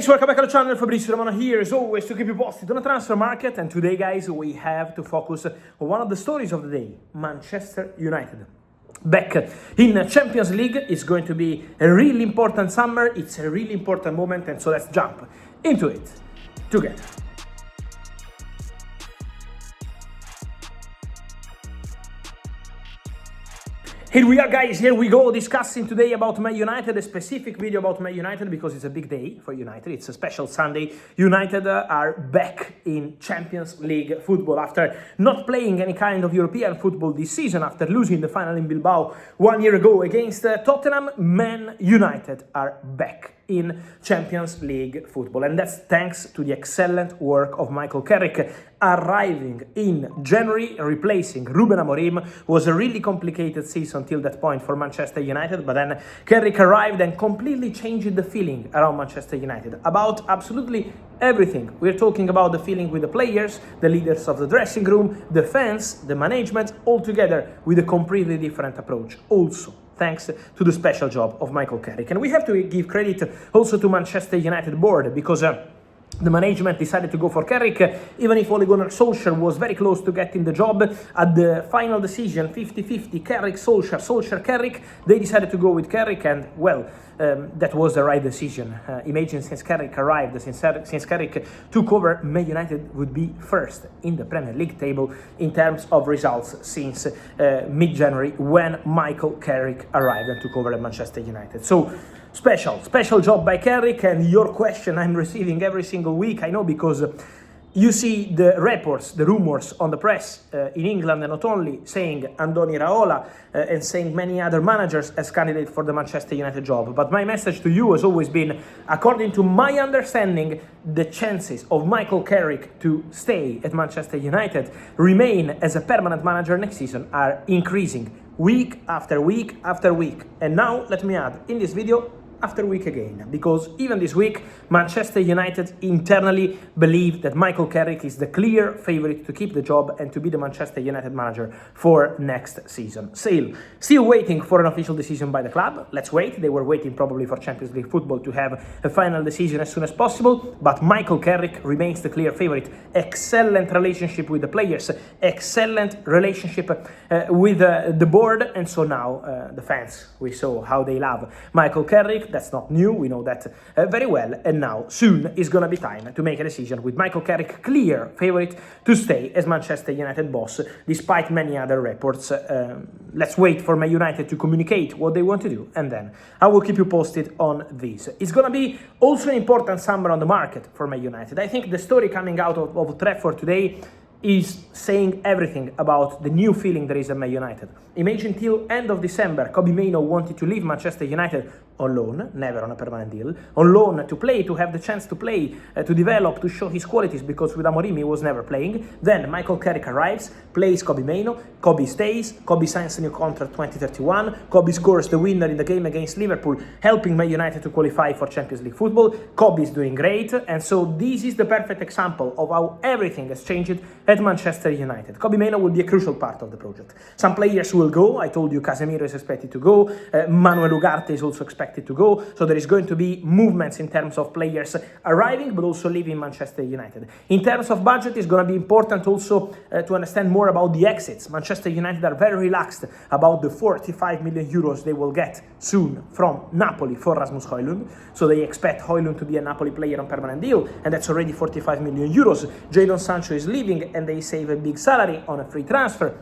Guys, welcome back to the channel. Fabrizio Romano here, as always, to keep you posted on the transfer market. And today, guys, we have to focus on one of the stories of the day, Manchester United. Back in Champions League, it's going to be a really important summer. It's a really important moment, and so let's jump into it together. Here we are, guys, here we go, discussing today about Man United, a specific video about Man United because it's a big day for United. It's a special Sunday. United are back in Champions League football after not playing any kind of European football this season, after losing the final in Bilbao 1 year ago against Tottenham. Man United are back in Champions League football, and that's thanks to the excellent work of Michael Carrick arriving in January, replacing Ruben Amorim. Was a really complicated season till that point for Manchester United, but then Carrick arrived and completely changed the feeling around Manchester United about absolutely everything. We're talking about the feeling with the players, the leaders of the dressing room, the fans, the management, all together with a completely different approach. Also, thanks to the special job of Michael Carrick. And we have to give credit also to Manchester United board, because the management decided to go for Carrick, even if Ole Gunnar Solskjær was very close to getting the job. At the final decision, 50-50, Carrick-Solskjær, Solskjær-Carrick, they decided to go with Carrick, and well, that was the right decision. Imagine since Carrick arrived, since Carrick took over, Man United would be first in the Premier League table in terms of results since mid-January, when Michael Carrick arrived and took over at Manchester United. So special job by Carrick. And your question I'm receiving every single week, I know, because you see the reports, the rumors on the press in England, and not only, saying Andoni Raiola and saying many other managers as candidates for the Manchester United job. But my message to you has always been, according to my understanding, the chances of Michael Carrick to stay at Manchester United, remain as a permanent manager next season, are increasing week after week after week. And now, let me add, in this video, after week again, because even this week Manchester United internally believe that Michael Carrick is the clear favorite to keep the job and to be the Manchester United manager for next season. Still waiting for an official decision by the club. Let's wait. They were waiting probably for Champions League football to have a final decision as soon as possible, but Michael Carrick remains the clear favorite. Excellent relationship with the players, excellent relationship with the board, and so now the fans, we saw how they love Michael Carrick. That's not new, we know that very well, and now soon is gonna be time to make a decision with Michael Carrick clear favorite to stay as Manchester United boss, despite many other reports. Let's wait for Man United to communicate what they want to do, and then I will keep you posted on this. It's gonna be also an important summer on the market for Man United. I think the story coming out of Old Trafford today is saying everything about the new feeling there is at Man United. Imagine till end of December, Kobbie Mainoo wanted to leave Manchester United on loan, never on a permanent deal, on loan to play, to have the chance to play, to develop, to show his qualities, because with Amorim he was never playing. Then Michael Carrick arrives, plays Kobbie Mainoo, Kobbie stays, Kobbie signs a new contract 2031, Kobbie scores the winner in the game against Liverpool, helping Man United to qualify for Champions League football. Kobbie is doing great, and so this is the perfect example of how everything has changed at Manchester United. Kobbie Mainoo will be a crucial part of the project. Some players will go. I told you Casemiro is expected to go. Manuel Ugarte is also expected to go. So there is going to be movements in terms of players arriving, but also leaving Manchester United. In terms of budget, it's going to be important also to understand more about the exits. Manchester United are very relaxed about the 45 million euros they will get soon from Napoli for Rasmus Højlund. So they expect Højlund to be a Napoli player on permanent deal, and that's already 45 million euros. Jadon Sancho is leaving, and they save a big salary on a free transfer.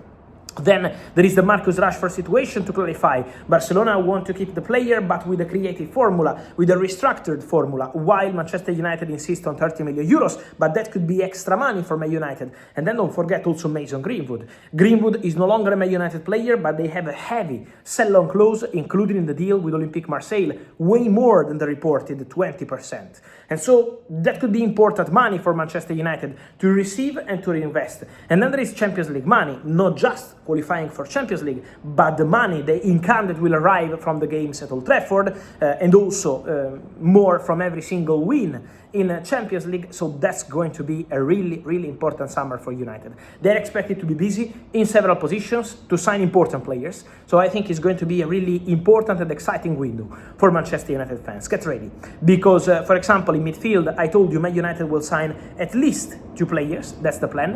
Then there is the Marcus Rashford situation to clarify. Barcelona want to keep the player, but with a creative formula, with a restructured formula, while Manchester United insists on 30 million euros, but that could be extra money for Man United. And then don't forget also Mason Greenwood. Greenwood is no longer a Man United player, but they have a heavy sell-on clause included in the deal with Olympique Marseille, way more than the reported 20%. And so that could be important money for Manchester United to receive and to reinvest. And then there is Champions League money, not just qualifying for Champions League, but the money, the income that will arrive from the games at Old Trafford, and also more from every single win in Champions League, so that's going to be a really, really important summer for United. They're expected to be busy in several positions to sign important players, so I think it's going to be a really important and exciting window for Manchester United fans. Get ready, because for example in midfield, I told you Man United will sign at least 2 players, that's the plan.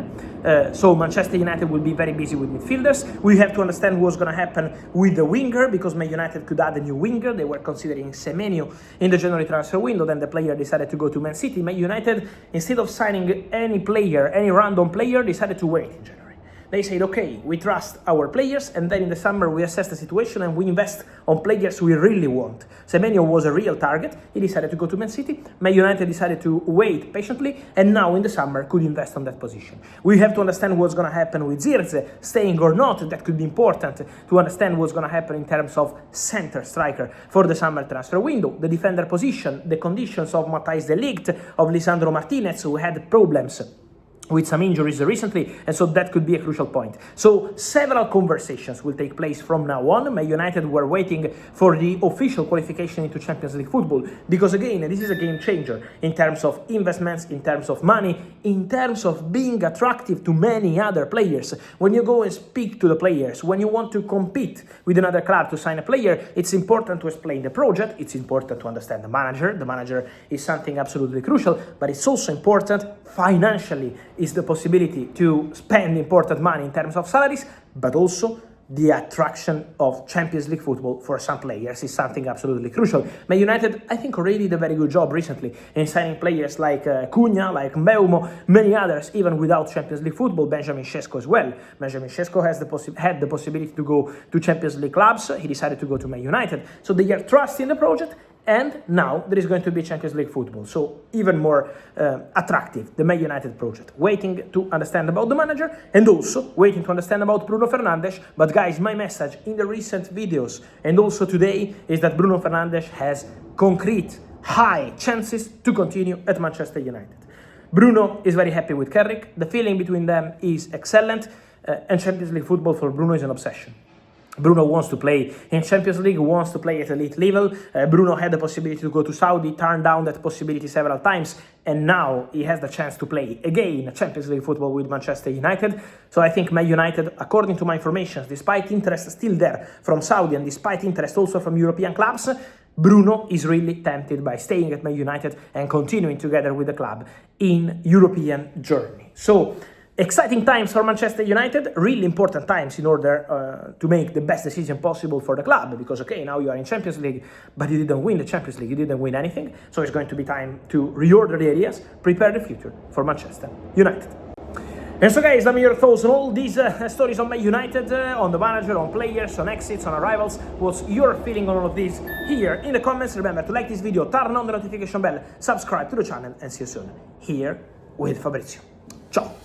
So Manchester United will be very busy with midfielders. We have to understand what's going to happen with the winger, because Man United could add a new winger. They were considering Semenyo in the January transfer window, then the player decided to go to Man City. Man United, instead of signing any player, any random player, decided to wait in January. They said, okay, we trust our players, and then in the summer we assess the situation and we invest on players we really want. Semenyo was a real target. He decided to go to Man City. Man United decided to wait patiently, and now in the summer could invest on that position. We have to understand what's going to happen with Zirze, staying or not. That could be important to understand what's going to happen in terms of center striker for the summer transfer window. The defender position, the conditions of Matthijs de Ligt, of Lisandro Martinez, who had problems with some injuries recently, and so that could be a crucial point. So several conversations will take place from now on. Man United were waiting for the official qualification into Champions League football, because again, this is a game changer in terms of investments, in terms of money, in terms of being attractive to many other players. When you go and speak to the players, when you want to compete with another club to sign a player, it's important to explain the project, it's important to understand the manager. The manager is something absolutely crucial, but it's also important financially, is the possibility to spend important money in terms of salaries, but also the attraction of Champions League football for some players is something absolutely crucial. Man United, I think, already did a very good job recently in signing players like Cunha, like Mbeumo, many others, even without Champions League football. Benjamin Sesko as well. Benjamin Sesko has had the possibility to go to Champions League clubs. He decided to go to Man United. So they are trusting the project, and now there is going to be Champions League football, so even more attractive, the Man United project. Waiting to understand about the manager, and also waiting to understand about Bruno Fernandes. But guys, my message in the recent videos and also today is that Bruno Fernandes has concrete, high chances to continue at Manchester United. Bruno is very happy with Carrick, the feeling between them is excellent, and Champions League football for Bruno is an obsession. Bruno wants to play in Champions League, wants to play at elite level. Bruno had the possibility to go to Saudi, turned down that possibility several times, and now he has the chance to play again Champions League football with Manchester United. So I think Man United, according to my information, despite interest still there from Saudi and despite interest also from European clubs, Bruno is really tempted by staying at Man United and continuing together with the club in European journey. So exciting times for Manchester United, really important times in order to make the best decision possible for the club, because okay, now you are in Champions League, but you didn't win the Champions League, you didn't win anything, so it's going to be time to reorder the areas, prepare the future for Manchester United. And so guys, let me your thoughts on all these stories on Man United, on the manager, on players, on exits, on arrivals. What's your feeling on all of this here in the comments? Remember to like this video, turn on the notification bell, subscribe to the channel, and see you soon here with Fabrizio. Ciao!